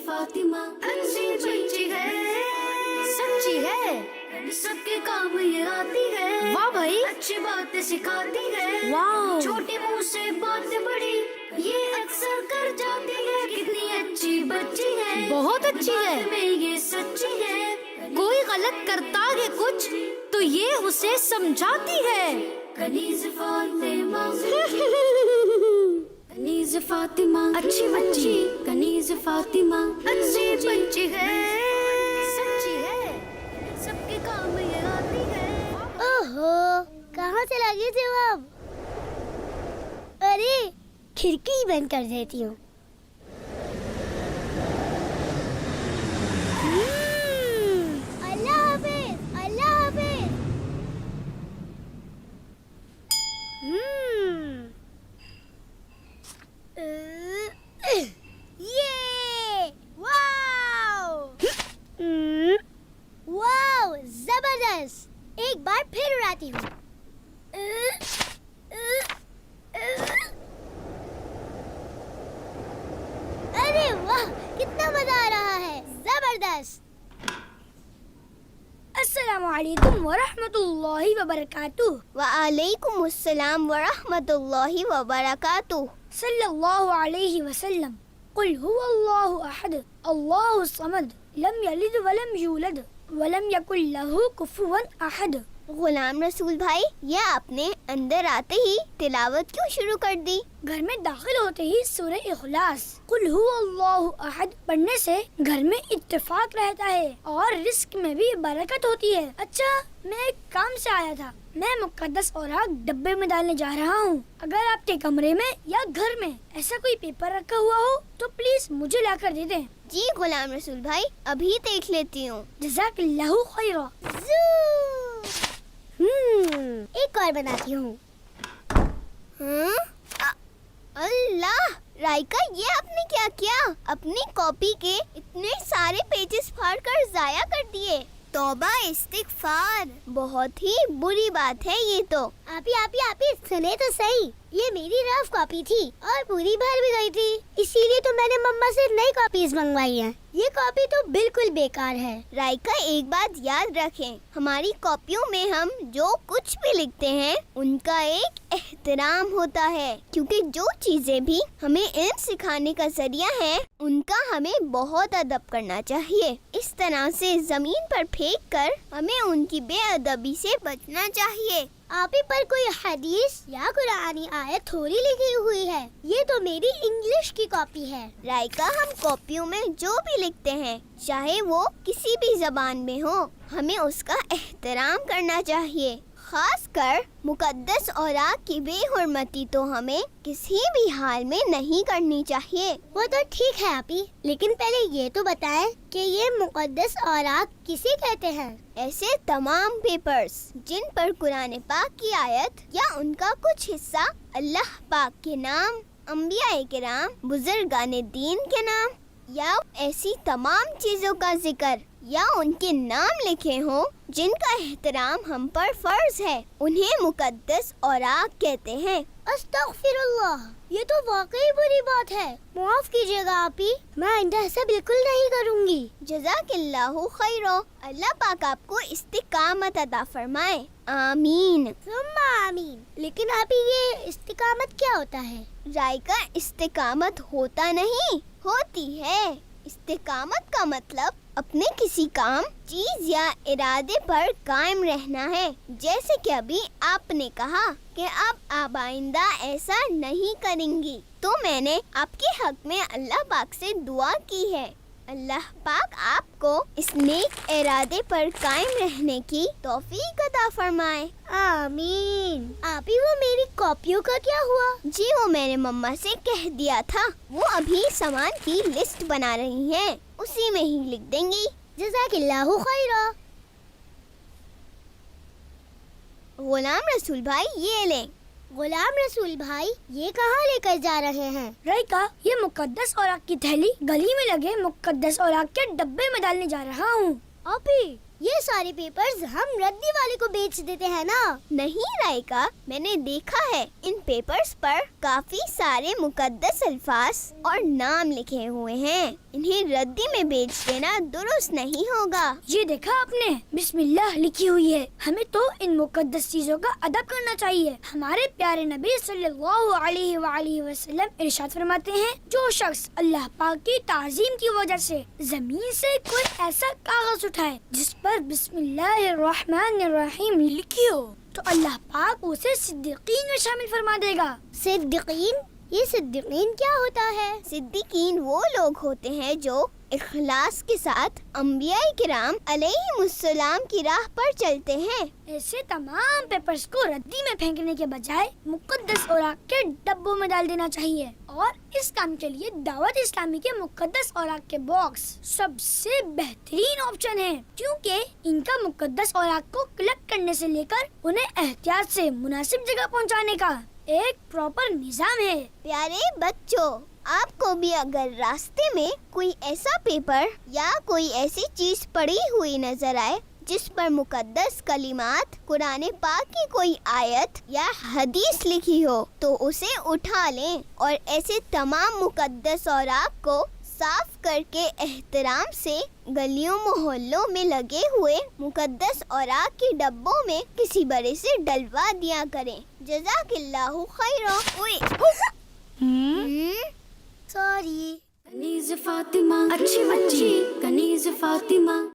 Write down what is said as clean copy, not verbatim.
फातिमा अच्छी बच्ची है, सच्ची है। सबके काम ये आती है। वाह भाई, अच्छी बातें सिखाती है। वाह। छोटी मुंह से बात बड़ी ये अक्सर कर जाती है। कितनी अच्छी बच्ची है, बहुत अच्छी है। बात में ये सच्ची है। कोई गलत करता है कुछ तो ये उसे समझाती है। कनीज फातिमा कनीज फातिमा अच्छी बच्ची, कनीज फातिमा अच्छी बच्ची है, सच्ची है। सबके काम ये आती है। ओहो, कहाँ से लगी जवाब? अरे खिड़की बंद कर देती हूँ। अल्लाह हाफिज, अल्लाह हाफिज। ये वाओ, वाओ जबरदस्त। एक बार फिर उड़ाती हूँ। अरे वाह, कितना मजा आ रहा है, जबरदस्त। अस्सलामु अलैकुम व रहमतुल्लाहि व बरकातुहू। व अलैकुम अस्सलाम व रहमतुल्लाहि व बरकातुहू। सल्लल्लाहु अलैहि वसल्लम। कुल हुवल्लाहु अहद, अल्लाहु समद, लम यलिद व लम यूलद व लम यकुल लहू कुफुवन अहद। गुलाम रसूल भाई, ये आपने अंदर आते ही तिलावत क्यों शुरू कर दी? घर में दाखिल होते ही सूरह इखलास कुल हुवल्लाहु अहद पढ़ने से घर में इत्तेफाक रहता है और रिस्क में भी बरकत होती है। अच्छा, मैं एक काम से आया था। मैं मुकद्दस औराक डब्बे में डालने जा रहा हूँ। अगर आपके कमरे में या घर में ऐसा कोई पेपर रखा हुआ हो तो प्लीज मुझे ला कर दे दें। जी गुलाम रसूल भाई, अभी देख लेती हूँ। जज़ाकल्लाहु खैरा। एक और बनाती हूँ। अल्लाह राइका, ये आपने क्या किया? अपनी कॉपी के इतने सारे पेजेस फाड़ कर जाया कर दिए। तौबा इस्तिगफार, बहुत ही बुरी बात है ये तो। आपी सुने तो सही, ये मेरी रफ कॉपी थी और पूरी भर भी गई थी, इसीलिए तो मैंने मम्मा से नई कॉपीज मंगवाई हैं। ये कॉपी तो बिल्कुल बेकार है। राइका, एक बात याद रखें, हमारी कॉपियों में हम जो कुछ भी लिखते हैं उनका एक एहतराम होता है, क्योंकि जो चीजें भी हमें इल्म सिखाने का जरिया है उनका हमें बहुत अदब करना चाहिए। इस तरह से जमीन पर फेंक कर हमें उनकी बेअदबी से बचना चाहिए। आप ही पर कोई हदीस या कुरानी आयत थोड़ी लिखी हुई है, ये तो मेरी इंग्लिश की कॉपी है। राइका, हम कॉपियों में जो भी लिखते हैं चाहे वो किसी भी जबान में हो, हमें उसका एहतराम करना चाहिए। खास कर मुकद्दस औराक की बेहुरमती तो हमें किसी भी हाल में नहीं करनी चाहिए। वो तो ठीक है आपी, लेकिन पहले ये तो बताएं कि ये मुकद्दस औराक किसे कहते हैं? ऐसे तमाम पेपर्स जिन पर कुरान पाक की आयत या उनका कुछ हिस्सा अल्लाह पाक के नाम, अंबिया किराम, बुजुर्गाने दीन के नाम या ऐसी तमाम चीजों का जिक्र या उनके नाम लिखे हों जिनका एहतराम हम पर फर्ज है, उन्हें मुकद्दस औराक कहते हैं। अस्तगफिरुल्लाह, ये तो वाकई बुरी बात है। माफ कीजिएगा आपी, मैं आइंदा ऐसा बिल्कुल नहीं करूँगी। जज़ाकल्लाहु खैरो, अल्लाह पाक आपको इस्तिकामत अता फरमाए। आमीन सुम्मा आमीन। लेकिन आपी, ये इस्तिकामत क्या होता है? राइका, इस्तिकामत होता नहीं, होती है। इस्तिकामत का मतलब अपने किसी काम, चीज या इरादे पर कायम रहना है। जैसे कि अभी आपने कहा कि आप आइंदा ऐसा नहीं करेंगी, तो मैंने आपके हक में अल्लाह पाक से दुआ की है। अल्लाह पाक आपको इस नेक इरादे पर कायम रहने की तौफीक अता फरमाए। आमीन। आपी, वो मेरी कॉपियों का क्या हुआ? जी, वो मैंने मम्मा से कह दिया था, वो अभी सामान की लिस्ट बना रही हैं, उसी में ही लिख देंगी। जज़ाकल्लाहु खैरा। गुलाम रसूल भाई, ये लें। गुलाम रसूल भाई, ये कहाँ लेकर जा रहे हैं? राइका, ये मुकद्दस औराक की थैली गली में लगे मुकद्दस औराक के डब्बे में डालने जा रहा हूँ। आपी, ये सारे पेपर्स हम रद्दी वाले को बेच देते हैं ना? नहीं राइका, मैंने देखा है इन पेपर्स पर काफी सारे मुकद्दस अल्फाज और नाम लिखे हुए हैं। इन्हें रद्दी में बेच देना दुरुस्त नहीं होगा। ये देखा आपने, बिस्मिल्लाह लिखी हुई है। हमें तो इन मुकद्दस चीजों का अदब करना चाहिए। हमारे प्यारे नबी सल्लल्लाहु अलैहि वसल्लम इरशाद फरमाते हैं, जो शख्स अल्लाह पाक की ताज़ीम की वजह से जमीन से कोई ऐसा कागज उठाए जिस पर बिस्मिल्लाहिर्रहमानिर्रहीम लिखी हो, तो अल्लाह पाक उसे सिद्दीकीन में शामिल फरमा देगा। सिद्दीकीन, ये सिद्दीकीन क्या होता है? सिद्दीकीन वो लोग होते हैं जो इखलास के साथ अंबियाए किराम अलैहिमुस्सलाम की राह पर चलते हैं। ऐसे तमाम पेपर्स को रद्दी में फेंकने के बजाय मुकद्दस औराक के डब्बों में डाल देना चाहिए। और इस काम के लिए दावत इस्लामी के मुकद्दस औराक के बॉक्स सबसे बेहतरीन ऑप्शन है, क्योंकि इनका मुकद्दस औराक को कलेक्ट करने से लेकर उन्हें एहतियात से मुनासिब जगह पहुंचाने का एक प्रॉपर निजाम है। प्यारे बच्चों, आपको भी अगर रास्ते में कोई ऐसा पेपर या कोई ऐसी चीज पड़ी हुई नजर आए जिस पर मुकद्दस कलिमात, कुरान पाक की कोई आयत या हदीस लिखी हो, तो उसे उठा लें और ऐसे तमाम मुकद्दस औराक को साफ करके एहतराम से गलियों मोहल्लों में लगे हुए मुकद्दस औराक के डब्बों में किसी बड़े से डलवा दिया करें। जज़ाकिल्लाहु खैरा। सॉरी। कनीज़ फातिमा अच्छी बच्ची, कनीज़ फातिमा।